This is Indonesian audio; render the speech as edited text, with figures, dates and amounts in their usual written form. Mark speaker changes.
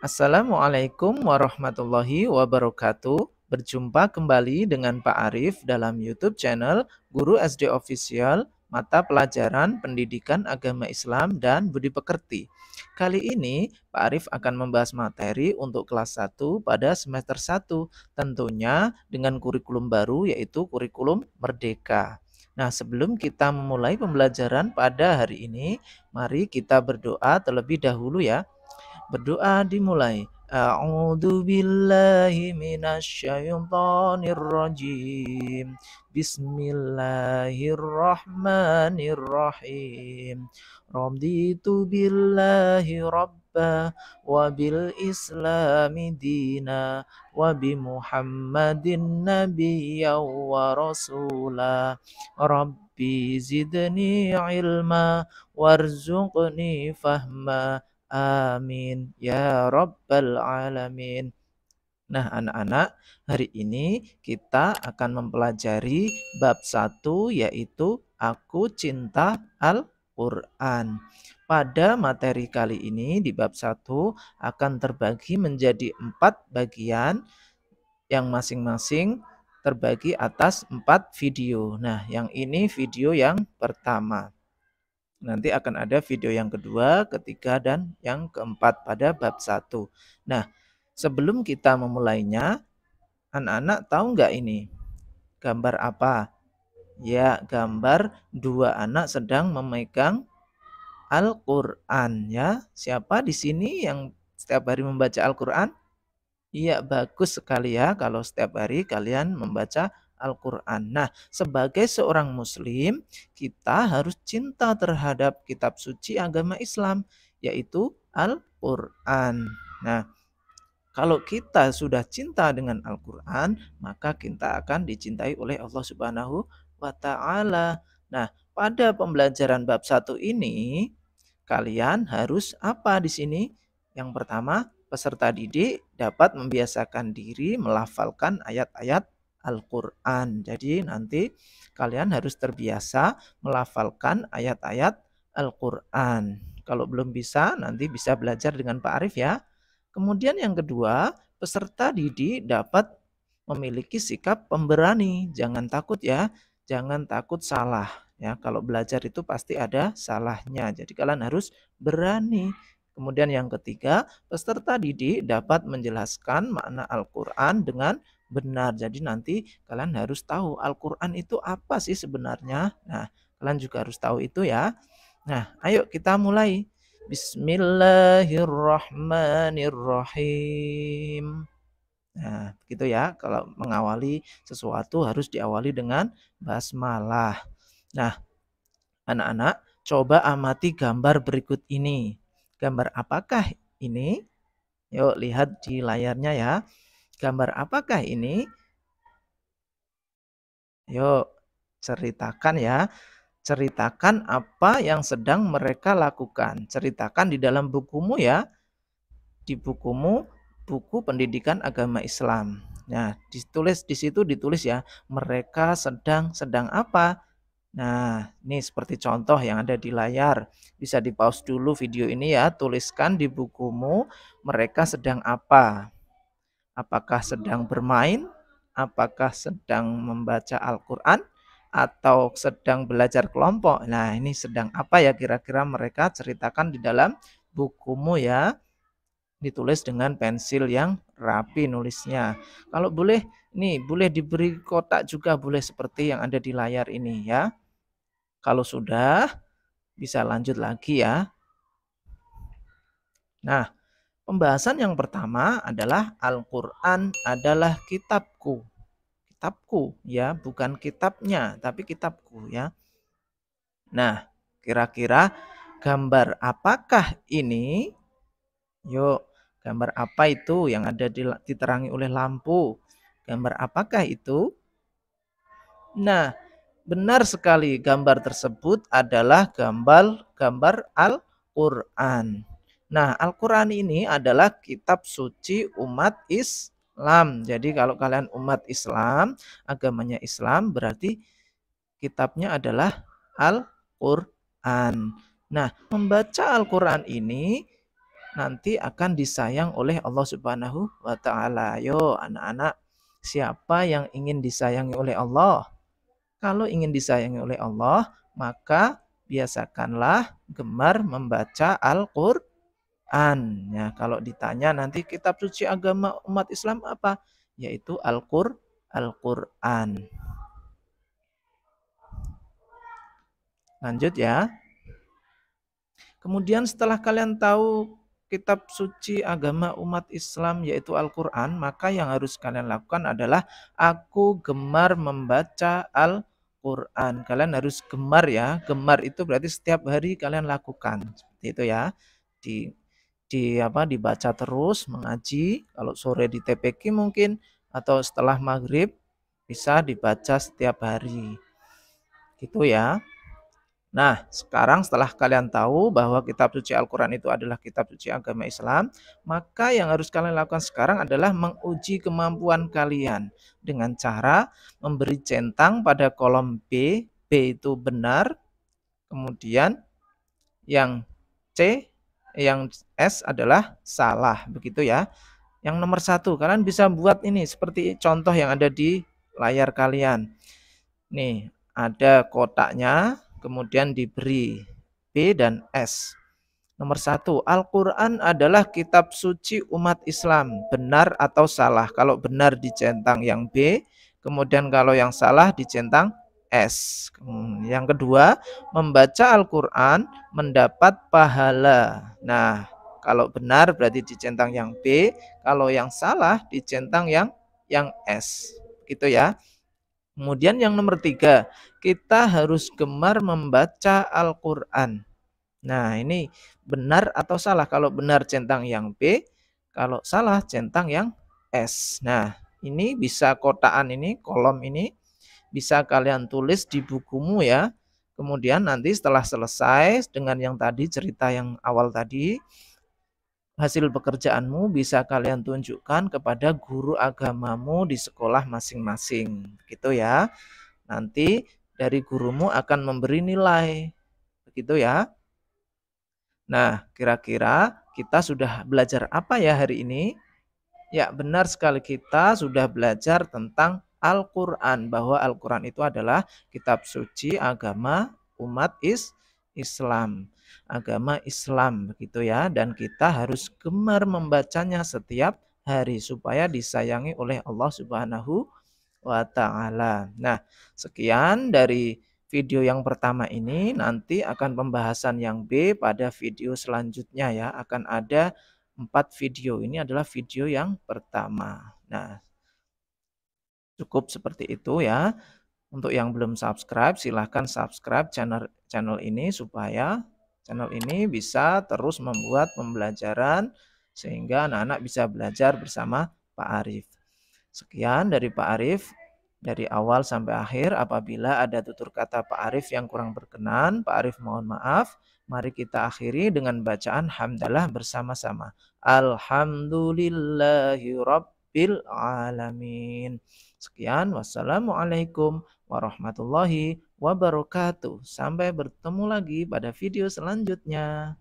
Speaker 1: Assalamualaikum warahmatullahi wabarakatuh. Berjumpa kembali dengan Pak Arif dalam YouTube channel Guru SD Official, mata pelajaran Pendidikan Agama Islam dan Budi Pekerti. Kali ini Pak Arif akan membahas materi untuk kelas 1 pada semester 1, tentunya dengan kurikulum baru yaitu kurikulum Merdeka. Nah, sebelum kita memulai pembelajaran pada hari ini, mari kita berdoa terlebih dahulu ya. Berdoa dimulai. A'udzu billahi minasyaitonir rajim. Bismillahirrahmanirrahim. Raditu billahi rabba wa bil islami dina wa bi Muhammadin nabiyya wa rasula. Rabbi zidni ilma warzuqni fahma. Amin ya rabbal alamin. Nah, anak-anak, hari ini kita akan mempelajari bab 1 yaitu Aku Cinta Al-Qur'an. Pada materi kali ini di bab 1 akan terbagi menjadi 4 bagian yang masing-masing terbagi atas 4 video. Nah, yang ini video yang pertama. Nanti akan ada video yang kedua, ketiga, dan yang keempat pada bab 1. Nah, sebelum kita memulainya, anak-anak tahu nggak ini? Gambar apa? Ya, gambar dua anak sedang memegang Al-Quran ya. Siapa di sini yang setiap hari membaca Al-Quran? Iya, bagus sekali ya kalau setiap hari kalian membaca Al-Quran. Nah, sebagai seorang muslim, kita harus cinta terhadap kitab suci agama Islam, yaitu Al-Quran. Nah, kalau kita sudah cinta dengan Al-Quran, maka kita akan dicintai oleh Allah Subhanahu wa Ta'ala. Nah, pada pembelajaran bab 1 ini, kalian harus apa di sini? Yang pertama, peserta didik dapat membiasakan diri melafalkan ayat-ayat Al-Quran. Jadi nanti kalian harus terbiasa melafalkan ayat-ayat Al-Quran. Kalau belum bisa, nanti bisa belajar dengan Pak Arif ya. Kemudian yang kedua, peserta didik dapat memiliki sikap pemberani. Jangan takut ya, jangan takut salah. Ya, kalau belajar itu pasti ada salahnya. Jadi kalian harus berani. Kemudian yang ketiga, peserta didik dapat menjelaskan makna Al-Quran dengan benar. Jadi nanti kalian harus tahu Al-Quran itu apa sih sebenarnya. Nah, kalian juga harus tahu itu ya. Nah, ayo kita mulai. Bismillahirrahmanirrahim. Nah, begitu ya. Kalau mengawali sesuatu harus diawali dengan basmalah. Nah, anak-anak, coba amati gambar berikut ini. Gambar apakah ini? Yuk lihat di layarnya ya. Gambar apakah ini? Yuk ceritakan ya. Ceritakan apa yang sedang mereka lakukan. Ceritakan di dalam bukumu ya. Di bukumu, buku pendidikan agama Islam. Nah, ditulis di situ ditulis ya, mereka sedang apa? Nah, ini seperti contoh yang ada di layar. Bisa di-pause dulu video ini ya, tuliskan di bukumu mereka sedang apa? Apakah sedang bermain? Apakah sedang membaca Al-Qur'an? Atau sedang belajar kelompok? Nah, ini sedang apa ya kira-kira mereka ceritakan di dalam bukumu ya. Ditulis dengan pensil yang rapi nulisnya. Kalau boleh, nih boleh diberi kotak juga boleh seperti yang ada di layar ini ya. Kalau sudah, bisa lanjut lagi ya. Nah, pembahasan yang pertama adalah Al-Quran adalah kitabku. Kitabku ya, bukan kitabnya, tapi kitabku ya. Nah, kira-kira gambar apakah ini? Yuk, gambar apa itu yang ada diterangi oleh lampu? Gambar apakah itu? Nah, benar sekali gambar tersebut adalah gambar Al-Qur'an. Nah, Al-Qur'an ini adalah kitab suci umat Islam. Jadi kalau kalian umat Islam, agamanya Islam berarti kitabnya adalah Al-Qur'an. Nah, membaca Al-Qur'an ini nanti akan disayang oleh Allah Subhanahu wa taala. Yo, anak-anak, siapa yang ingin disayangi oleh Allah? Kalau ingin disayangi oleh Allah, maka biasakanlah gemar membaca Al-Qur'an. Ya, kalau ditanya nanti kitab suci agama umat Islam apa? Yaitu Al-Qur'an. Lanjut ya. Kemudian setelah kalian tahu kitab suci agama umat Islam yaitu Al-Quran, maka yang harus kalian lakukan adalah aku gemar membaca Al-Quran. Kalian harus gemar ya. Gemar itu berarti setiap hari kalian lakukan. Seperti itu ya. Dibaca terus, mengaji. Kalau sore di TPQ mungkin atau setelah maghrib bisa dibaca setiap hari. Gitu ya. Nah, sekarang setelah kalian tahu bahwa kitab suci Al-Quran itu adalah kitab suci agama Islam, maka yang harus kalian lakukan sekarang adalah menguji kemampuan kalian dengan cara memberi centang pada kolom B. B itu benar, kemudian yang C, yang S adalah salah, begitu ya. Yang nomor 1, kalian bisa buat ini seperti contoh yang ada di layar kalian. Nih, ada kotaknya, kemudian diberi B dan S. Nomor 1, Al-Quran adalah kitab suci umat Islam. Benar atau salah? Kalau benar dicentang yang B, kemudian kalau yang salah dicentang S. Yang kedua, membaca Al-Quran mendapat pahala. Nah, kalau benar berarti dicentang yang B, kalau yang salah dicentang yang S. Gitu ya. Kemudian yang nomor 3, kita harus gemar membaca Al-Quran. Nah, ini benar atau salah? Kalau benar centang yang B, kalau salah centang yang S. Nah, ini bisa kotaan ini, kolom ini, bisa kalian tulis di bukumu ya. Kemudian nanti setelah selesai dengan yang tadi, cerita yang awal tadi, hasil pekerjaanmu bisa kalian tunjukkan kepada guru agamamu di sekolah masing-masing. Gitu ya. Nanti dari gurumu akan memberi nilai. Begitu ya. Nah, kira-kira kita sudah belajar apa ya hari ini? Ya, benar sekali, kita sudah belajar tentang Al-Quran. Bahwa Al-Quran itu adalah kitab suci agama umat Islam. Agama Islam, begitu ya. Dan kita harus gemar membacanya setiap hari supaya disayangi oleh Allah Subhanahu wa ta'ala. Nah, sekian dari video yang pertama ini. Nanti akan pembahasan yang B pada video selanjutnya ya. Akan ada 4 video. Ini adalah video yang pertama. Nah, cukup seperti itu ya. Untuk yang belum subscribe, silahkan subscribe channel ini supaya channel ini bisa terus membuat pembelajaran sehingga anak-anak bisa belajar bersama Pak Arif. Sekian dari Pak Arif, dari awal sampai akhir. Apabila ada tutur kata Pak Arif yang kurang berkenan, Pak Arif mohon maaf. Mari kita akhiri dengan bacaan hamdalah bersama-sama. Alhamdulillahirabbil alamin. Sekian, wassalamualaikum warahmatullahi wabarakatuh. Sampai bertemu lagi pada video selanjutnya.